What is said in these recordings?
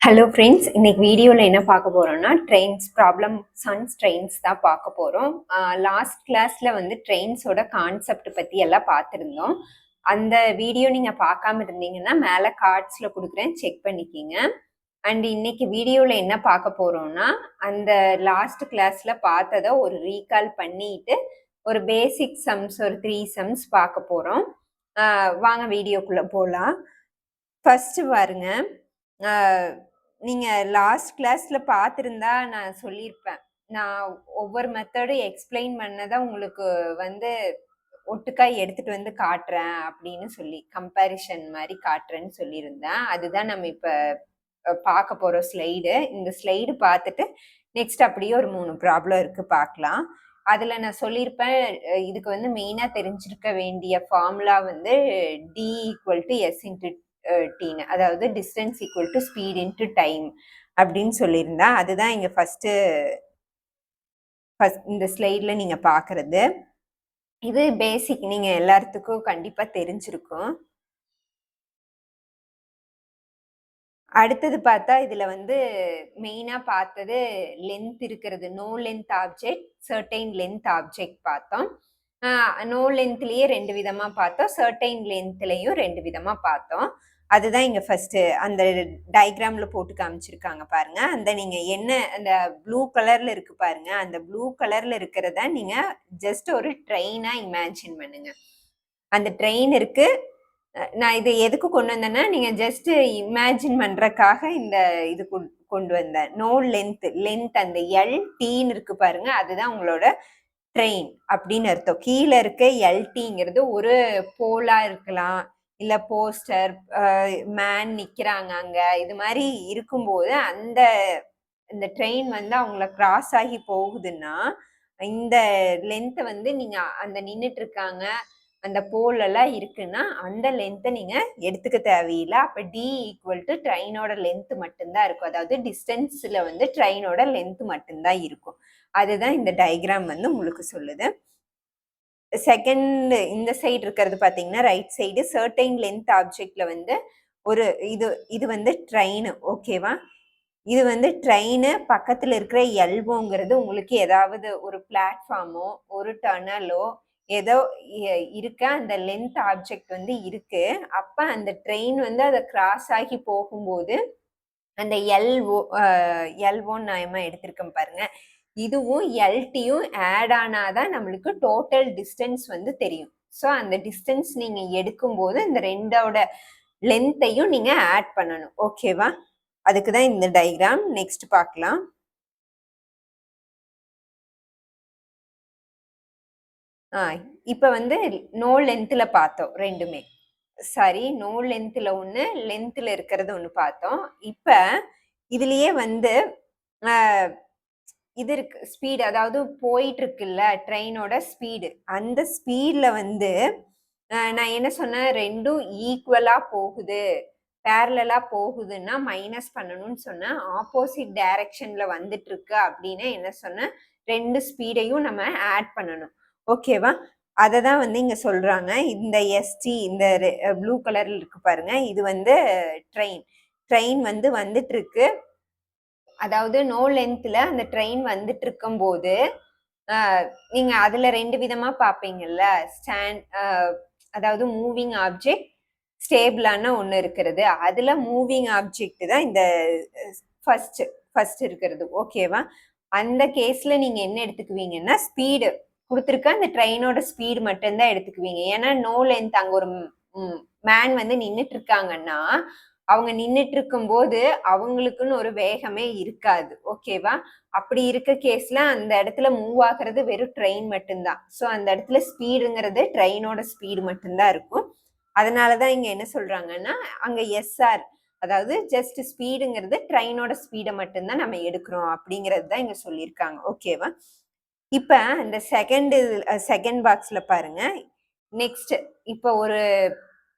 Hello friends, இன்னைக்கு வீடியோவில் என்ன பார்க்க போகிறோம்னா ட்ரெயின்ஸ் ப்ராப்ளம் சன்ஸ் ட்ரெயின்ஸ் தான் பார்க்க போகிறோம். லாஸ்ட் கிளாஸில் வந்து ட்ரெயின்ஸோட கான்செப்ட் பற்றி எல்லாம் பார்த்துருந்தோம். அந்த வீடியோ நீங்கள் பார்க்காம இருந்தீங்கன்னா மேலே கார்ட்ஸில் கொடுக்குறேன், செக் பண்ணிக்கிங்க. அண்ட் இன்னைக்கு வீடியோவில் என்ன பார்க்க போகிறோம்னா அந்த லாஸ்ட் கிளாஸில் பார்த்ததை ஒரு ரீகால் பண்ணிட்டு ஒரு பேசிக் சம்ஸ் ஒரு 3 சம்ஸ் பார்க்க போகிறோம். வாங்க வீடியோக்குள்ளே போகலாம். ஃபஸ்ட்டு பாருங்க, நீங்கள் லாஸ்ட் கிளாஸில் பார்த்துருந்தா நான் சொல்லியிருப்பேன். நான் ஒவ்வொரு மெத்தடும் எக்ஸ்பிளைன் பண்ணதை உங்களுக்கு வந்து ஒட்டுக்காய் எடுத்துகிட்டு வந்து காட்டுறேன் அப்படின்னு சொல்லி கம்பேரிஷன் மாதிரி காட்டுறேன்னு சொல்லியிருந்தேன். அதுதான் நம்ம இப்போ பார்க்க போகிற ஸ்லைடு. இந்த ஸ்லைடு பார்த்துட்டு நெக்ஸ்ட் அப்படியே ஒரு 3 ப்ராப்ளம் இருக்குது, பார்க்கலாம். அதில் நான் சொல்லியிருப்பேன், இதுக்கு வந்து மெயினாக தெரிஞ்சிருக்க வேண்டிய ஃபார்முலா வந்து D equal to S into டீன்னு, அதாவது distance equal to speed into time அப்படின்னு சொல்லியிருந்தேன். அதுதான் இங்கே ஃபஸ்ட் இந்த ஸ்லைடில் நீங்கள் பார்க்குறது. இது பேசிக், நீங்கள் எல்லாத்துக்கும் கண்டிப்பாக தெரிஞ்சிருக்கும். அடுத்தது பார்த்தா இதில் வந்து மெயினாக பார்த்தது லென்த் இருக்கிறது. No length object, certain length object பார்த்தோம். நோ லென்த்லேயே 2 விதமாக பார்த்தோம், சர்டைன் லென்த்லேயும் 2 விதமாக பார்த்தோம். அதுதான் இங்கே ஃபஸ்ட்டு அந்த டயக்ராமில் போட்டு காமிச்சிருக்காங்க பாருங்க. அந்த நீங்கள் என்ன அந்த ப்ளூ கலரில் இருக்குது பாருங்க, அந்த ப்ளூ கலரில் இருக்கிறத நீங்கள் ஜஸ்ட் ஒரு ட்ரெயினாக இமேஜின் பண்ணுங்க. அந்த ட்ரெயின் இருக்குது. நான் இதை எதுக்கு கொண்டு வந்தேன்னா, நீங்கள் ஜஸ்ட் இமேஜின் பண்ணுறக்காக இந்த இது கொண்டு வந்தேன். நோ லென்த் அந்த எல்டின்னு இருக்கு பாருங்க, அதுதான் உங்களோட ட்ரெயின் அப்படின்னு அர்த்தம். கீழே இருக்க எல்டிங்கிறது ஒரு போலா இருக்கலாம், இல்லை போஸ்டர், மேன் நிற்கிறாங்க அங்கே, இது மாதிரி இருக்கும்போது இந்த ட்ரெயின் வந்து அவங்கள கிராஸ் ஆகி போகுதுன்னா இந்த லென்த்தை வந்து நீங்கள் அந்த நின்றுட்டு இருக்காங்க அந்த போல் எல்லாம் இருக்குன்னா அந்த லென்த்தை நீங்கள் எடுத்துக்க தேவையில்லை. அப்போ டி ஈக்குவல் டு ட்ரெயினோட லென்த் மட்டும்தான் இருக்கும், அதாவது டிஸ்டன்ஸில் வந்து ட்ரெயினோட லென்த் மட்டும்தான் இருக்கும். அதுதான் இந்த டயக்ராம் வந்து உங்களுக்கு சொல்லுது. செகண்ட் இந்த சைடு இருக்கிறது பார்த்தீங்கன்னா ரைட் சைடு, சர்டைன் லென்த் ஆப்ஜெக்ட்ல வந்து ஒரு இது வந்து ட்ரெயின், ஓகேவா? இது வந்து ட்ரெயின் பக்கத்தில் இருக்கிற எல்போங்கிறது உங்களுக்கு ஏதாவது ஒரு பிளாட்ஃபார்மோ ஒரு டனலோ ஏதோ இருக்க அந்த லென்த் ஆப்ஜெக்ட் வந்து இருக்கு. அப்ப அந்த ட்ரெயின் வந்து அதை கிராஸ் ஆகி போகும்போது அந்த எல்ஓன்னு நான் எடுத்திருக்கேன் பாருங்க, இதுவும் எல்டியும் ஆட் ஆனாதான் நம்மளுக்கு டோட்டல் டிஸ்டன்ஸ் வந்து தெரியும். ஸோ அந்த டிஸ்டன்ஸ் நீங்க எடுக்கும்போது இந்த ரெண்டோட லென்த்தையும் நீங்க ஆட் பண்ணணும், ஓகேவா? அதுக்கு தான் இந்த டயக்ராம். நெக்ஸ்ட் பார்க்கலாம். இப்போ வந்து நோ லென்த்தில் பார்த்தோம் ரெண்டுமே. சாரி, நோ லென்த்தில் ஒன்று, லென்த்தில் இருக்கிறது ஒன்று பார்த்தோம். இப்போ இதுலேயே வந்து இது இருக்கு ஸ்பீடு, அதாவது போயிட்டு இருக்குல்ல ட்ரெயினோட ஸ்பீடு, அந்த ஸ்பீடில் வந்து நான் என்ன சொன்னேன், ரெண்டும் ஈக்குவலாக போகுது, பேரலாக போகுதுன்னா மைனஸ் பண்ணணும்னு சொன்னேன். ஆப்போசிட் டைரக்ஷனில் வந்துட்டு இருக்கு அப்படின்னா என்ன சொன்னேன், 2 ஸ்பீடையும் நம்ம ஆட் பண்ணணும், ஓகேவா? அதை தான் வந்து இங்கே சொல்கிறாங்க. இந்த எஸ்டி இந்த ப்ளூ கலரில் இருக்கு பாருங்க, இது வந்து ட்ரெயின் வந்து வந்துட்டு இருக்கு. அதாவது நோ லென்த்தில் அந்த ட்ரெயின் வந்துட்டு இருக்கும்போது நீங்கள் அதில் 2 விதமாக பார்ப்பீங்கல்ல, அதாவது மூவிங் ஆப்ஜெக்ட், ஸ்டேபிளான ஒன்று இருக்கிறது. அதில் மூவிங் ஆப்ஜெக்ட் தான் இந்த ஃபர்ஸ்ட் இருக்கிறது, ஓகேவா? அந்த கேஸில் நீங்கள் என்ன எடுத்துக்குவீங்கன்னா, ஸ்பீடு கொடுத்துருக்க அந்த ட்ரெயினோட ஸ்பீடு மட்டும்தான் எடுத்துக்குவீங்க. ஏன்னா நோ லென்த், அங்கே ஒரு மேன் வந்து நின்றுட்டு இருக்காங்கன்னா அவங்க நின்றுட்டு இருக்கும்போது அவங்களுக்குன்னு ஒரு வேகமே இருக்காது, ஓகேவா? அப்படி இருக்க கேஸ்ல அந்த இடத்துல மூவ் ஆகிறது வெறும் ட்ரெயின் மட்டும்தான். ஸோ அந்த இடத்துல ஸ்பீடுங்கிறது ட்ரெயினோட ஸ்பீடு மட்டும்தான் இருக்கும். அதனாலதான் இங்க என்ன சொல்றாங்கன்னா, அங்க எஸ்ஆர், அதாவது ஜஸ்ட் ஸ்பீடுங்கிறது ட்ரெயினோட ஸ்பீடை மட்டும்தான் நம்ம எடுக்கிறோம் அப்படிங்கிறது தான் இங்க சொல்லியிருக்காங்க, ஓகேவா? இப்ப இந்த செகண்ட் பாக்ஸ்ல பாருங்க. நெக்ஸ்ட் இப்போ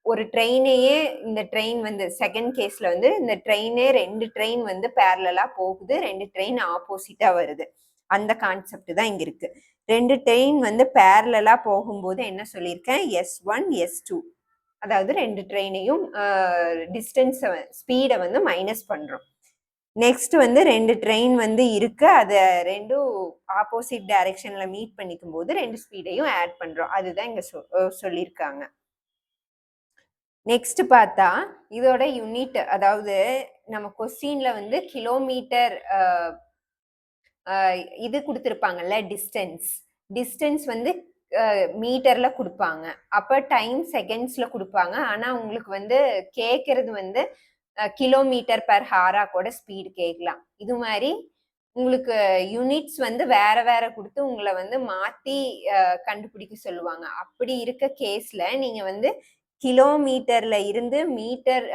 ஒரு ட்ரெயினையே, இந்த ட்ரெயின் வந்து செகண்ட் கேஸ்ல வந்து இந்த ட்ரெயினே 2 ட்ரெயின் வந்து பேரலா போகுது, 2 ட்ரெயின் ஆப்போசிட்டா வருது. அந்த கான்செப்ட் தான் இங்க இருக்கு. 2 ட்ரெயின் வந்து பேரலா போகும்போது என்ன சொல்லியிருக்கேன், S1 S2, அதாவது 2 ட்ரெயினையும் டிஸ்டன்ஸ் ஸ்பீடை வந்து மைனஸ் பண்றோம். நெக்ஸ்ட் வந்து 2 ட்ரெயின் வந்து இருக்கு. அதை ரெண்டும் ஆப்போசிட் டைரக்ஷன்ல மீட் பண்ணிக்கும் போது 2 ஸ்பீடையும் ஆட் பண்றோம். அதுதான் இங்க சொல்லியிருக்காங்க. நெக்ஸ்ட் பார்த்தா இதோட யூனிட், அதாவது நம்ம கொஸ்டின்ல வந்து கிலோமீட்டர் இது கொடுத்துருப்பாங்கல்ல, டிஸ்டன்ஸ் வந்து மீட்டர்ல கொடுப்பாங்க. அப்ப டைம் செகண்ட்ஸ்ல கொடுப்பாங்க. ஆனா உங்களுக்கு வந்து கேட்கறது வந்து கிலோமீட்டர் பெர் ஹாரா கூட ஸ்பீடு கேட்கலாம். இது மாதிரி உங்களுக்கு யூனிட்ஸ் வந்து வேற வேற கொடுத்து உங்களை வந்து மாத்தி கண்டுபிடிக்க சொல்லுவாங்க. அப்படி இருக்க கேஸ்ல நீங்க வந்து கிலோமீட்டர்ல இருந்து மீட்டர்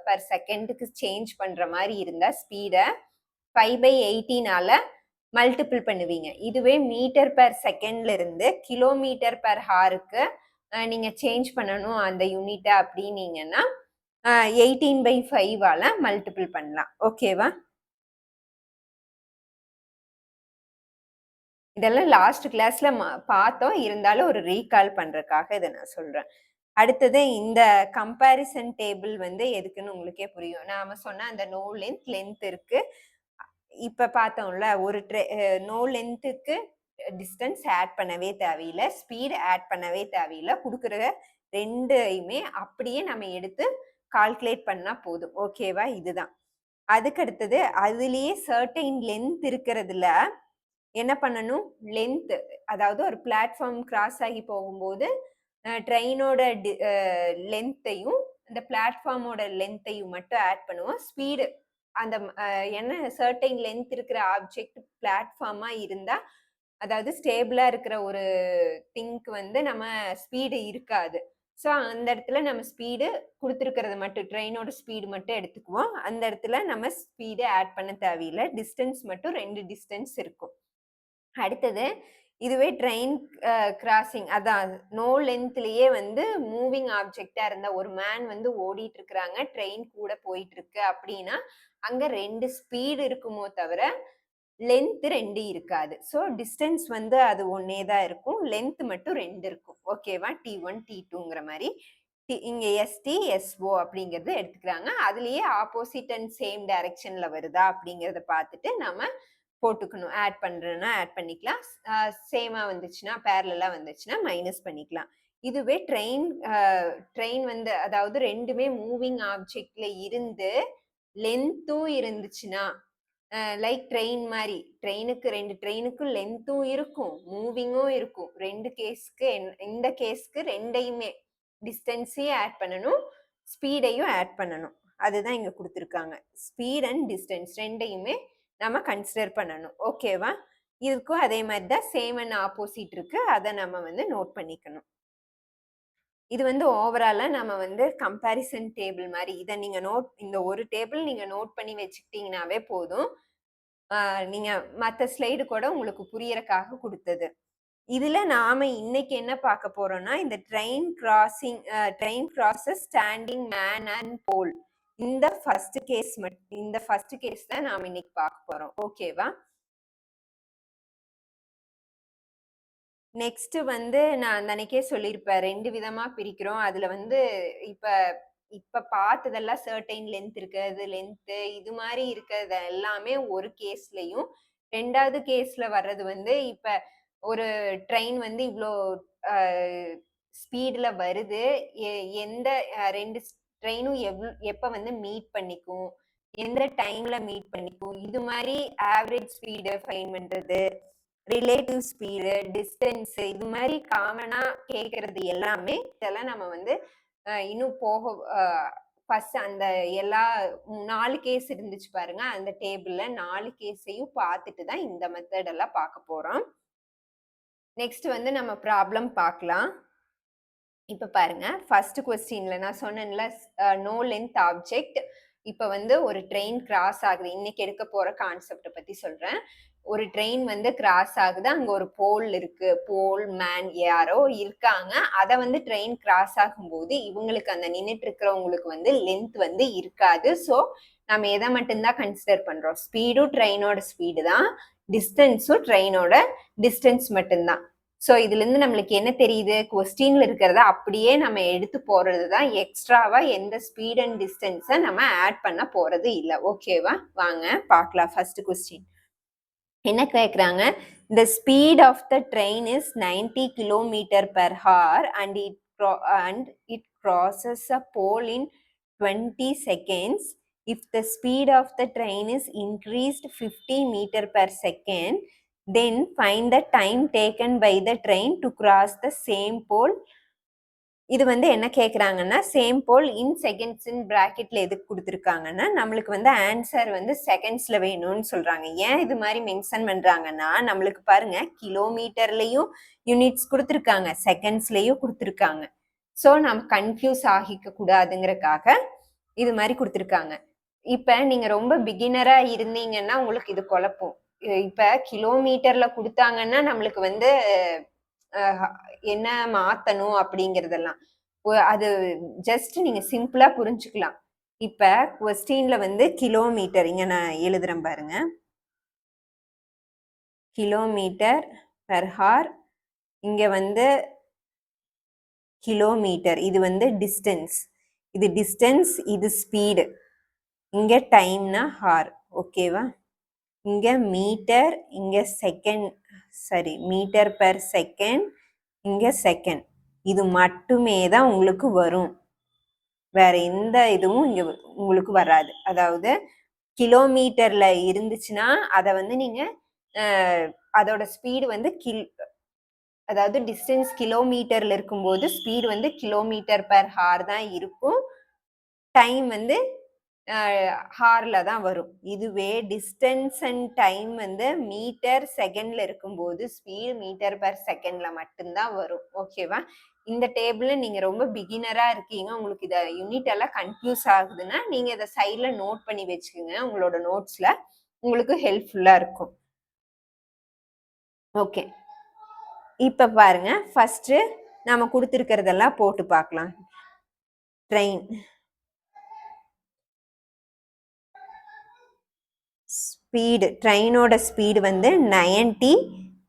பெர் செகண்டுக்கு சேஞ்ச் பண்ற மாதிரி இருந்தா ஸ்பீடை 5/18 மல்டிபிள் பண்ணுவீங்க. இதுவே மீட்டர் பெர் செகண்ட்ல இருந்து கிலோமீட்டர் பெர் ஹாருக்கு நீங்க சேஞ்ச் பண்ணணும் அந்த யூனிட்டை அப்படின்னீங்கன்னா 18/5 மல்டிபிள் பண்ணலாம். ஓகேவா? இதெல்லாம் லாஸ்ட் கிளாஸ்ல பார்த்தோம். இருந்தாலும் ஒரு ரீகால் பண்றதுக்காக இதை நான் சொல்றேன். அடுத்தது இந்த கம்பேரிசன் டேபிள் வந்து எதுக்குன்னு உங்களுக்கே புரியும். நாம சொன்ன அந்த நோ லென்த் இருக்கு. இப்ப பார்த்தோம்ல, ஒரு நோ லென்த்துக்கு டிஸ்டன்ஸ் ஆட் பண்ணவே தேவையில்லை, ஸ்பீட் ஆட் பண்ணவே தேவையில்லை. கொடுக்குற ரெண்டையுமே அப்படியே நம்ம எடுத்து கால்குலேட் பண்ணா போதும். ஓகேவா? இதுதான். அதுக்கு அடுத்தது அதுலயே சர்டைன் லென்த் இருக்கிறதுல என்ன பண்ணணும், லென்த், அதாவது ஒரு பிளாட்ஃபார்ம் கிராஸ் ஆகி போகும்போது ட்ரெயினோட லென்த்தையும் இந்த பிளாட்ஃபார்மோட லென்த்தையும் மட்டும் ஆட் பண்ணுவோம். ஸ்பீடு அந்த என்ன சர்டைன் லென்த் இருக்கிற ஆப்ஜெக்ட் பிளாட்ஃபார்மா இருந்தா, அதாவது ஸ்டேபிளா இருக்கிற ஒரு திங்க் வந்து நம்ம ஸ்பீடு இருக்காது. ஸோ அந்த இடத்துல நம்ம ஸ்பீடு கொடுத்துருக்கிறது மட்டும், ட்ரெயினோட ஸ்பீடு மட்டும் எடுத்துக்குவோம். அந்த இடத்துல நம்ம ஸ்பீடு ஆட் பண்ண தேவையில்லை. டிஸ்டன்ஸ் மட்டும் 2 டிஸ்டன்ஸ் இருக்கும். அடுத்தது இதுவே ட்ரெயின் கிராசிங், அதான் நோ லென்த்லயே வந்து மூவிங் ஆப்ஜெக்டா இருந்த ஒரு மேன் வந்து ஓடிட்டு இருக்கிறாங்க, ட்ரெயின் கூட போயிட்டு இருக்கு அப்படின்னா அங்க 2 ஸ்பீடு இருக்குமோ தவிர லென்த் 2 இருக்காது. ஸோ டிஸ்டன்ஸ் வந்து அது ஒன்னே தான் இருக்கும், லென்த் மட்டும் 2 இருக்கும். ஓகேவா? T1 T2ங்கிற மாதிரி இங்க ST SO அப்படிங்கிறது எடுத்துக்கிறாங்க. அதுலயே ஆப்போசிட் அண்ட் சேம் டைரக்ஷன்ல வருதா அப்படிங்கறத பார்த்துட்டு நம்ம போட்டுக்கணும். ஆட் பண்றேன்னா ஆட் பண்ணிக்கலாம், சேமா வந்துச்சுன்னா பேரலா வந்துச்சுன்னா மைனஸ் பண்ணிக்கலாம். இதுவே ட்ரெயின் வந்து, அதாவது ரெண்டுமே மூவிங் ஆப்ஜெக்ட்ல இருந்து லென்த்தும் இருந்துச்சுன்னா, லைக் ட்ரெயின் மாதிரி, ரெண்டு ட்ரெயினுக்கும் லென்த்தும் இருக்கும், மூவிங்கும் இருக்கும். ரெண்டு கேஸ்க்கு இந்த கேஸ்க்கு ரெண்டையுமே டிஸ்டன்ஸையும் ஆட் பண்ணணும், ஸ்பீடையும் ஆட் பண்ணணும். அதுதான் இங்க கொடுத்துருக்காங்க. ஸ்பீட் அண்ட் டிஸ்டன்ஸ் ரெண்டையுமே நம்ம கன்சிடர் பண்ணணும். ஓகேவா? இதுக்கும் அதே மாதிரி தான் சேம் அண்ட் ஆப்போசிட் இருக்கு, அதை நம்ம வந்து நோட் பண்ணிக்கணும். இது வந்து ஓவராலா நம்ம வந்து கம்பேரிசன் டேபிள் மாதிரி, இதை நீங்க இந்த ஒரு டேபிள் நீங்க நோட் பண்ணி வச்சுக்கிட்டீங்கன்னாவே போதும். நீங்க மற்ற ஸ்லைடு கூட உங்களுக்கு புரியறதுக்காக கொடுத்தது. இதுல நாம இன்னைக்கு என்ன பார்க்க போறோம்னா, இந்த train crosses standing man and pole, இந்த ஃபர்ஸ்ட் கேஸ் தான் நாம இன்னைக்கு பார்க்க போறோம். ஓகேவா? நெக்ஸ்ட் வந்து நான் அன்னைக்கே சொல்லியிருப்பேன், 2 விதமா பிரிக்கிறோம். அதுல வந்து இப்ப பார்த்ததெல்லாம் சர்டைன் லென்த் இருக்கிறது, இது மாதிரி இருக்கிறது எல்லாமே ஒரு கேஸ்லயும், 2வது கேஸ்ல வர்றது வந்து இப்ப ஒரு ட்ரெயின் வந்து இவ்வளோ ஸ்பீட்ல வருது, எந்த 2 ட்ரெயினும் எப்ப வந்து மீட் பண்ணிக்கும், எந்த டைம்ல மீட் பண்ணிக்கும், இது மாதிரி ஆவரேஜ் ஸ்பீடு ஃபைண்ட் பண்றது, ரிலேட்டிவ் ஸ்பீடு, டிஸ்டன்ஸ், இது மாதிரி காமனா கேட்கறது எல்லாமே இதெல்லாம் நம்ம வந்து இன்னும் ஃபர்ஸ்ட் அந்த எல்லா 4 கேஸ் இருந்துச்சு பாருங்க, அந்த டேபிள்ல 4 கேஸையும் பார்த்துட்டு தான் இந்த மெத்தட் எல்லாம் பார்க்க போறோம். நெக்ஸ்ட் வந்து நம்ம ப்ராப்ளம் பார்க்கலாம். இப்ப பாருங்க, ஃபர்ஸ்ட் கொஸ்டின்ல நான் சொன்னேன்ல, நோ லென்த் ஆப்ஜெக்ட். இப்ப வந்து ஒரு ட்ரெயின் கிராஸ் ஆகுது. இன்னைக்கு எடுக்க போற கான்செப்ட பத்தி சொல்றேன். ஒரு ட்ரெயின் வந்து கிராஸ் ஆகுது, அங்க ஒரு போல் இருக்கு, மேன் யாரோ இருக்காங்க. அத வந்து ட்ரெயின் கிராஸ் ஆகும்போது இவங்களுக்கு, அந்த நின்னுட்டு இருக்கிறவங்களுக்கு வந்து லென்த் வந்து இருக்காது. ஸோ நம்ம எதை மட்டும்தான் கன்சிடர் பண்றோம், ஸ்பீடும் ட்ரெயினோட ஸ்பீடு தான், டிஸ்டன்ஸும் ட்ரெயினோட டிஸ்டன்ஸ் மட்டும்தான். ஸோ இதுலேருந்து நம்மளுக்கு என்ன தெரியுது, கொஸ்டின்ல இருக்கிறத அப்படியே நம்ம எடுத்து போறது தான். எக்ஸ்ட்ராவா எந்த ஸ்பீட் அண்ட் டிஸ்டன்ஸை நம்ம ஆட் பண்ண போறது இல்லை. ஓகேவா? வாங்க பார்க்கலாம். ஃபர்ஸ்ட் கொஸ்டின் என்ன கேட்குறாங்க, the speed of the train is 90 km/h and it crosses a pole in 20 seconds. If the speed of the train is increased 50 m/s, then find the time taken by the train to cross the same pole. இது வந்து என்ன கேட்குறாங்கன்னா, same போல் இன் seconds இன் பிராக்கெட்ல எதுக்கு கொடுத்துருக்காங்கன்னா, நம்மளுக்கு வந்து answer வந்து செகண்ட்ஸ்ல வேணும்னு சொல்றாங்க. ஏன் இது மாதிரி மென்ஷன் பண்றாங்கன்னா, நம்மளுக்கு பாருங்க கிலோமீட்டர்லயும் யூனிட்ஸ் கொடுத்துருக்காங்க, செகண்ட்ஸ்லயும் கொடுத்துருக்காங்க. ஸோ நம்ம கன்ஃபியூஸ் ஆகிக்க கூடாதுங்கிறதுக்காக இது மாதிரி கொடுத்துருக்காங்க. இப்ப நீங்க ரொம்ப பிகினரா இருந்தீங்கன்னா உங்களுக்கு இது குழப்பம். இப்ப கிலோமீட்டர்ல கொடுத்தாங்கன்னா நம்மளுக்கு வந்து என்ன மாத்தணும் அப்படிங்கறதெல்லாம் அது ஜஸ்ட் நீங்க சிம்பிளா புரிஞ்சுக்கலாம். இப்ப கொஸ்டின்ல வந்து கிலோமீட்டர் இங்க நான் எழுதுறேன் பாருங்க, கிலோமீட்டர் பெர் ஹார், இங்க வந்து கிலோமீட்டர், இது வந்து டிஸ்டன்ஸ், இது டிஸ்டன்ஸ், இது ஸ்பீடு, இங்க டைம்னா ஹார். ஓகேவா? இங்க மீட்டர், இங்க செகண்ட், சரி மீட்டர் பெர் செகண்ட், இங்க செகண்ட். இது மட்டுமே தான் உங்களுக்கு வரும், வேற எந்த இதுவும் இங்க உங்களுக்கு வராது. அதாவது கிலோமீட்டர்ல இருந்துச்சுன்னா அதை வந்து நீங்க அதோட ஸ்பீடு வந்து அதாவது டிஸ்டன்ஸ் கிலோமீட்டர்ல இருக்கும்போது ஸ்பீடு வந்து கிலோமீட்டர் பெர் ஹார் தான் இருக்கும், டைம் வந்து ஹார்ல தான் வரும். இதுவே டிஸ்டன்ஸ் அண்ட் டைம் வந்து மீட்டர் செகண்ட்ல இருக்கும்போது ஸ்பீடு மீட்டர் பெர் செகண்ட்ல மட்டும்தான் வரும். ஓகேவா? இந்த டேபிள்ல நீங்க ரொம்ப பிகினரா இருக்கீங்க, உங்களுக்கு இத யூனிட் எல்லாம் கன்ஃபியூஸ் ஆகுதுன்னா நீங்க இதை சைட்ல நோட் பண்ணி வச்சுக்கோங்க, உங்களோட நோட்ஸ்ல உங்களுக்கு ஹெல்ப்ஃபுல்லா இருக்கும். ஓகே, இப்ப பாருங்க ஃபர்ஸ்ட் நாம கொடுத்துருக்கிறதெல்லாம் போட்டு பார்க்கலாம். ட்ரெயின் ஸ்பீடு, ட்ரெயினோட ஸ்பீடு வந்து 90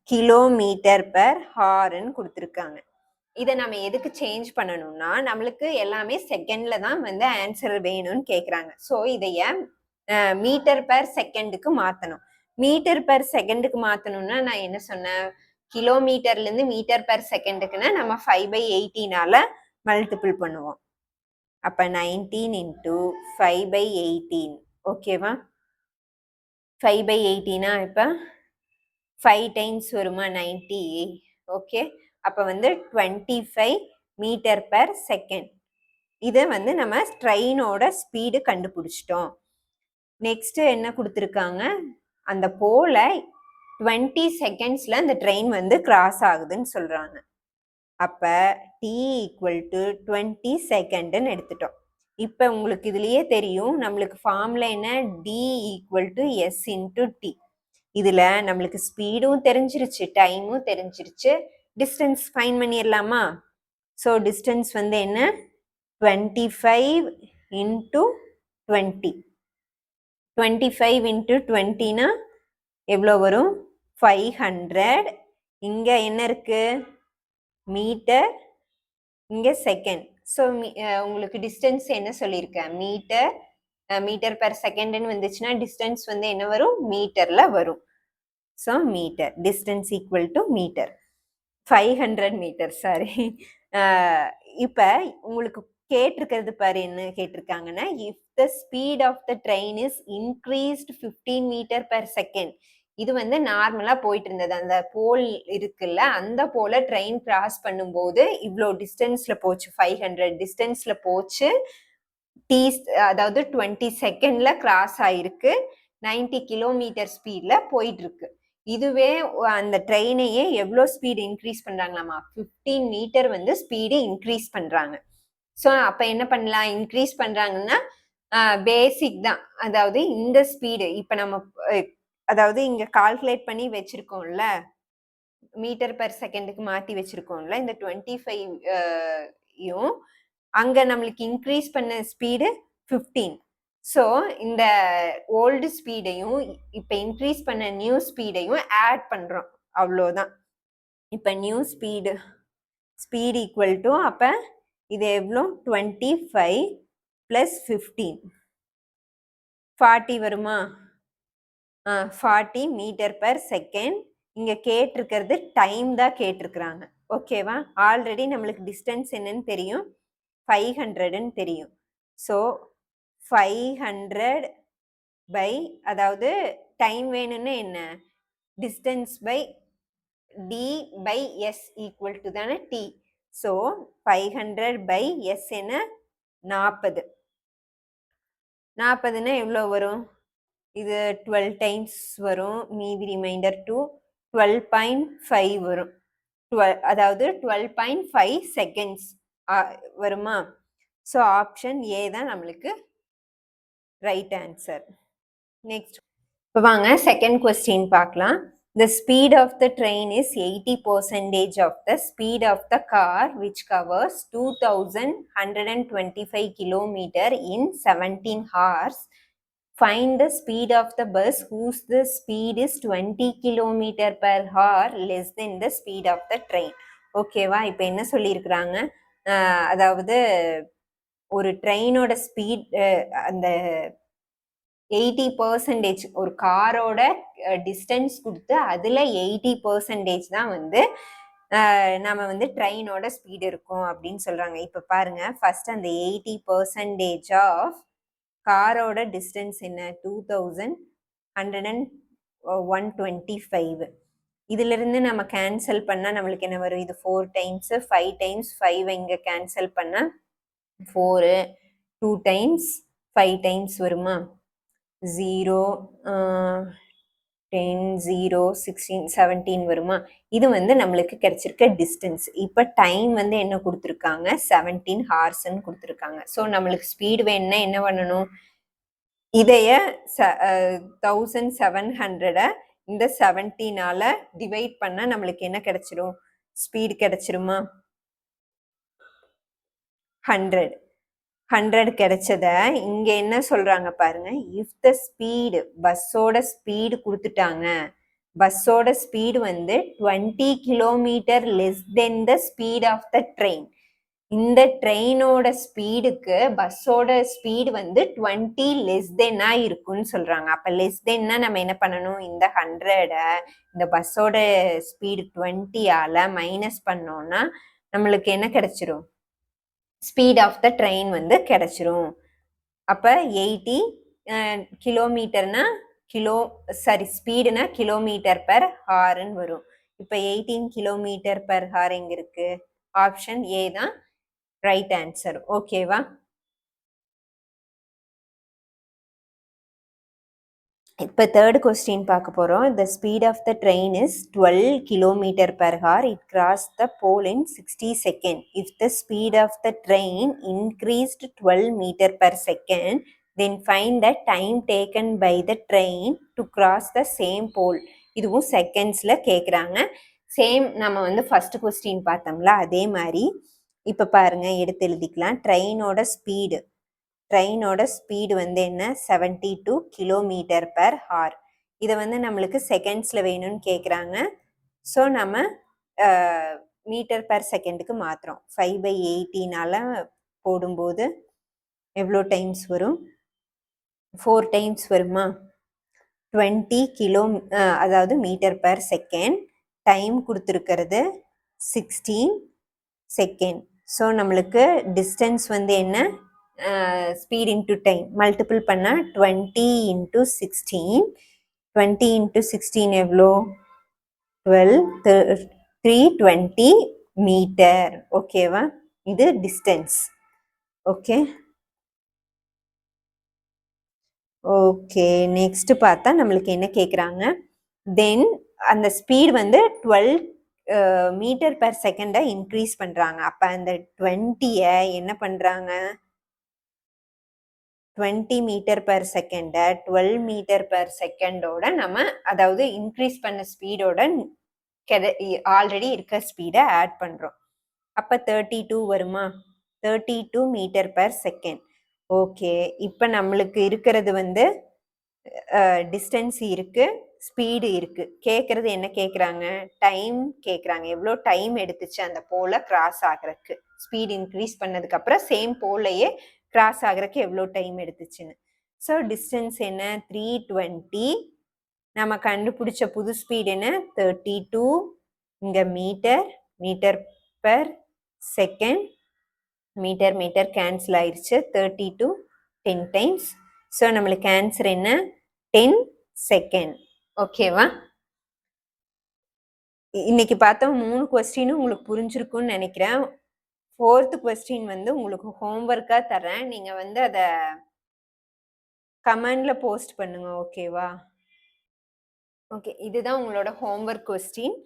km/h கொடுத்துருக்காங்க. இதை நம்ம எதுக்கு சேஞ்ச் பண்ணணும்னா, நம்மளுக்கு எல்லாமே செகண்ட்ல தான் வந்து ஆன்சர் வேணும்னு கேட்குறாங்க. ஸோ இதைய மீட்டர் பெர் செகண்டுக்கு மாற்றணும். மீட்டர் பெர் செகண்டுக்கு மாற்றணும்னா நான் என்ன சொன்னேன், கிலோமீட்டர்லேருந்து மீட்டர் பெர் செகண்டுக்குன்னா நம்ம 5/18 மல்டிபிள் பண்ணுவோம். அப்போ 19 × 5/18. ஓகேவா? 5/18 இப்போ 5 டைம்ஸ் வருமா, 90. ஓகே, அப்போ வந்து 25 m/s. இதை வந்து நம்ம ட்ரெயினோட ஸ்பீடு கண்டுபிடிச்சிட்டோம். நெக்ஸ்ட் என்ன கொடுத்துருக்காங்க, அந்த போல 20 செகண்ட்ஸ்ல அந்த ட்ரெயின் வந்து கிராஸ் ஆகுதுன்னு சொல்றாங்க. அப்ப t = 20 செகண்ட்னு எடுத்துட்டோம். இப்ப உங்களுக்கு இதுலயே தெரியும் நம்மளுக்கு ஃபார்முலா என்ன, d = s × t. இதுல நம்மளுக்கு ஸ்பீடும் தெரிஞ்சிருச்சு, டைமும் தெரிஞ்சிருச்சு, டிஸ்டன்ஸ் ஃபைண்ட் பண்ணிடலாமா? ஸோ டிஸ்டன்ஸ் வந்து என்ன, 25 × 20. 25 × 20னா எவ்வளோ வரும், 500. இங்க என்ன இருக்கு, மீட்டர், இங்க செகண்ட். ஸோ உங்களுக்கு டிஸ்டன்ஸ் என்ன சொல்லியிருக்கேன், மீட்டர் பெர் செகண்ட்னு வந்துச்சுன்னா டிஸ்டன்ஸ் வந்து என்ன வரும், மீட்டர்ல வரும். So metre, distance = metre, 500 metre. Sorry. இப்ப உங்களுக்கு கேட்டிருக்கிறது பாரு, என்ன கேட்டிருக்காங்கன்னா, if the speed of the train is increased 15 m/s. இது வந்து நார்மலா போயிட்டு இருந்தது, அந்த போல் இருக்குல்ல, அந்த போல ட்ரெயின் கிராஸ் பண்ணும்போது இவ்வளோ டிஸ்டன்ஸ்ல போச்சு, 500 டிஸ்டன்ஸ்ல போச்சு, அதாவது 20 செகண்ட்ல கிராஸ் ஆயிருக்கு, 90 km ஸ்பீட்ல போயிட்டு இருக்கு. இதுவே அந்த ட்ரெயினையே எவ்வளோ ஸ்பீடு இன்க்ரீஸ் பண்றாங்களாமா, 15 மீட்டர் வந்து ஸ்பீடு இன்க்ரீஸ் பண்றாங்க. ஸோ அப்ப என்ன பண்ணலாம், இன்க்ரீஸ் பண்றாங்கன்னா பேசிக் தான், அதாவது இந்த ஸ்பீடு இப்ப நம்ம அதாவது இங்க கால்குலேட் பண்ணி வச்சிருக்கோம்ல, மீட்டர் பெர் செகண்டுக்கு மாத்தி வச்சிருக்கோம்ல, இந்த 25யும் அங்க நம்மளுக்கு இன்க்ரீஸ் பண்ண ஸ்பீடு 15. ஸோ இந்த ஓல்டு ஸ்பீடையும் இப்ப இன்க்ரீஸ் பண்ண நியூ ஸ்பீடையும் ஆட் பண்றோம், அவ்வளோதான். இப்போ நியூ ஸ்பீடு ஈக்குவல் டு அப்போ இது எவ்வளோ 25 + 15 40 வருமா? 40 மீட்டர்/செகண்ட். இங்கே கேட்டிருக்கிறது டைம் தான் கேட்டிருக்கிறாங்க. ஓகேவா? ஆல்ரெடி நம்மளுக்கு டிஸ்டன்ஸ் என்னன்னு தெரியும், 500ன்னு தெரியும். ஸோ 500 பை, அதாவது டைம் வேணும்னு என்ன, distance by d/s equal to தானே t. ஸோ 500 பை s என்ன, 40. 40ன்னா எவ்வளோ வரும்? இது 12 டைம்ஸ் வரும், மீதி ரிமைண்டர் 2 12.5 வரும். அதாவது 12.5 செகண்ட்ஸ் வருமா? ஸோ ஆப்ஷன் ஏ தான் நம்மளுக்கு ரைட் ஆன்சர். நெக்ஸ்ட் இப்போ வாங்க செகண்ட் கொஸ்டின் பார்க்கலாம். The speed of the train is 80% of the speed of the car which covers 2125 km in 17 hours. Find the speed of the bus whose the speed is 20 km/h less than the speed of the train. ஓகேவா? இப்போ என்ன சொல்லியிருக்கிறாங்க, அதாவது ஒரு ட்ரெயினோட speed அந்த 80% ஒரு காரோட distance கொடுத்து அதில் 80% தான் வந்து நம்ம வந்து ட்ரெயினோட ஸ்பீடு இருக்கும் அப்படின்னு சொல்கிறாங்க. இப்போ பாருங்க, ஃபர்ஸ்ட் அந்த 80% ஆஃப் காரோட டிஸ்டன்ஸ் என்ன, 2125. இதிலிருந்து நம்ம கேன்சல் பண்ணால் நம்மளுக்கு என்ன வரும், இது 4 டைம்ஸ், 5 டைம்ஸ், 5 இங்கே கேன்சல் பண்ணால் 4, 2 டைம்ஸ், 5 டைம்ஸ் வருமா? 0, 10, 0, 16, 17 வருமா? இது வந்து நம்மளுக்கு கிடைச்சிருக்க டிஸ்டன்ஸ். இப்போ டைம் வந்து என்ன கொடுத்துருக்காங்க, 17 ஹார்ஸ்ன்னு கொடுத்துருக்காங்க. ஸோ நம்மளுக்கு ஸ்பீடு வேணும்னா என்ன பண்ணணும், இதைய 1700 இந்த 17ஆல டிவைட் பண்ண நம்மளுக்கு என்ன கிடைச்சிரும், ஸ்பீடு கிடைச்சிருமா? 100 கிடைச்சத இங்க என்ன சொல்றாங்க பாருங்க, இஃப் த ஸ்பீடு, பஸ்ஸோட ஸ்பீடு கொடுத்துட்டாங்க, பஸ்ஸோட ஸ்பீடு வந்து 20 km less than the speed of the train. இந்த ட்ரெயினோட ஸ்பீடுக்கு பஸ்ஸோட ஸ்பீடு வந்து 20 லெஸ் தென்னா இருக்குன்னு சொல்றாங்க. அப்ப லெஸ் தென்னா நம்ம என்ன பண்ணணும், இந்த 100 இந்த பஸ்ஸோட ஸ்பீடு 20ஆல மைனஸ் பண்ணோம்னா நம்மளுக்கு என்ன கிடைச்சிரும், ஸ்பீட் ஆஃப் த ட்ரெயின் வந்து கிடைச்சிரும். அப்போ 80 கிலோமீட்டர்னா ஸ்பீடுனா km/hன்னு வரும். இப்போ 18 km/h எங்க இருக்கு, ஆப்ஷன் ஏ தான் ரைட் ஆன்சர். ஓகேவா? இப்போ தேர்ட் கொஸ்டின் பார்க்க போகிறோம். The speed of the train is 12 km/h. It cross the pole in 60 second. If the speed of the train increased 12 m/s, then find the time taken by the train to cross the same pole. இதுவும் செகண்ட்ஸில் கேட்குறாங்க. Same நம்ம வந்து first question பார்த்தோம்ல அதே மாதிரி இப்போ பாருங்க, எடுத்து எழுதிக்கலாம். ட்ரெயினோட ஸ்பீடு வந்து என்ன, 72 km/h. இதை வந்து நம்மளுக்கு செகண்ட்ஸில் வேணும்னு கேட்குறாங்க. ஸோ நம்ம மீட்டர்/செகண்டுக்கு மாற்றுறோம். 5/80னால போடும்போது எவ்வளோ டைம்ஸ் வரும், 4 டைம்ஸ் வருமா? 20 கிலோ, அதாவது மீட்டர்/செகண்ட். டைம் கொடுத்துருக்கிறது 16 செகண்ட். ஸோ நம்மளுக்கு டிஸ்டன்ஸ் வந்து என்ன, ஸ்பீட் இன்ட்டு டைம் மல்டிபிள் பண்ணால் 20 × 16. 20 × 16 எவ்வளோ, 12, 320 மீட்டர். ஓகேவா? இது டிஸ்டன்ஸ். ஓகே நெக்ஸ்ட் பார்த்தா நம்மளுக்கு என்ன கேட்குறாங்க, தென் அந்த ஸ்பீட் வந்து 12 மீட்டர்/செகண்டை இன்க்ரீஸ் பண்ணுறாங்க. அப்போ அந்த 20-ஐ என்ன பண்ணுறாங்க, 20 மீட்டர்/செகண்டை 12 மீட்டர்/செகண்டோட நம்ம, அதாவது இன்க்ரீஸ் பண்ண ஸ்பீடோட ஆல்ரெடி இருக்க ஸ்பீடை ஆட் பண்ணுறோம். அப்போ 32 வருமா? 32 மீட்டர்/செகண்ட். ஓகே, இப்போ நம்மளுக்கு இருக்கிறது வந்து டிஸ்டன்ஸ் இருக்கு, ஸ்பீடு இருக்கு. கேட்கறது என்ன கேட்குறாங்க? டைம் கேட்குறாங்க. எவ்வளோ டைம் எடுத்துச்சு அந்த போல கிராஸ் ஆகுறதுக்கு? ஸ்பீடு இன்க்ரீஸ் பண்ணதுக்கு அப்புறம் சேம் போலையே கிராஸ் ஆகுறதுக்கு எவ்வளோ டைம் எடுத்துச்சுன்னு. ஸோ டிஸ்டன்ஸ் என்ன? 320. நம்ம கண்டுபிடிச்ச புது ஸ்பீடு என்ன? 32. இங்க metre, metre per second. Metre metre cancel ஆயிருச்சு. 32 10 டைம்ஸ். ஸோ நம்மளுக்கு ஆன்சர் என்ன? 10 செகண்ட். ஓகேவா? இன்னைக்கு பார்த்தோம் 3 கொஸ்டினும் உங்களுக்கு புரிஞ்சிருக்கும்னு நினைக்கிறேன். 4th கொஸ்டின் வந்து உங்களுக்கு ஹோம்ஒர்க்கா தரேன். நீங்க வந்து அத கமெண்ட்ல போஸ்ட் பண்ணுங்க. ஓகேவா? ஓகே. இதுதான் உங்களோட ஹோம்ஒர்க் கொஸ்டின்.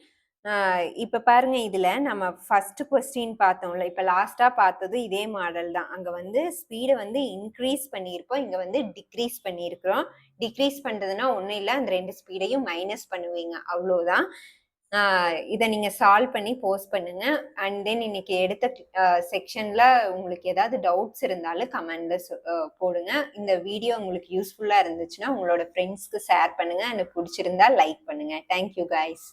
இப்ப பாருங்க இதுல நம்ம ஃபர்ஸ்ட் கொஸ்டின் பார்த்தோம்ல. இப்ப லாஸ்ட்டா பார்த்தது இதே மாடல் தான். அங்க வந்து ஸ்பீட வந்து இன்க்ரீஸ் பண்ணியிருப்போம். இங்க வந்து டிக்ரீஸ் பண்ணியிருக்கிறோம். டிக்ரீஸ் பண்றதுன்னா ஒண்ணும் இல்ல. அந்த 2 ஸ்பீடையும் மைனஸ் பண்ணுவீங்க. அவ்வளோதான். இத நீங்க சால்வ் பண்ணி போஸ்ட் பண்ணுங்க. அண்ட் தென் இன்னைக்கு எடுத்த செக்ஷன்ல உங்களுக்கு ஏதாவது டவுட்ஸ் இருந்தாலும் கமெண்ட்ல போடுங்க. இந்த வீடியோ உங்களுக்கு யூஸ்ஃபுல்லா இருந்துச்சுன்னா உங்களோட ஃப்ரெண்ட்ஸ்க்கு ஷேர் பண்ணுங்க. எனக்கு பிடிச்சிருந்தா லைக் பண்ணுங்க. Thank you guys.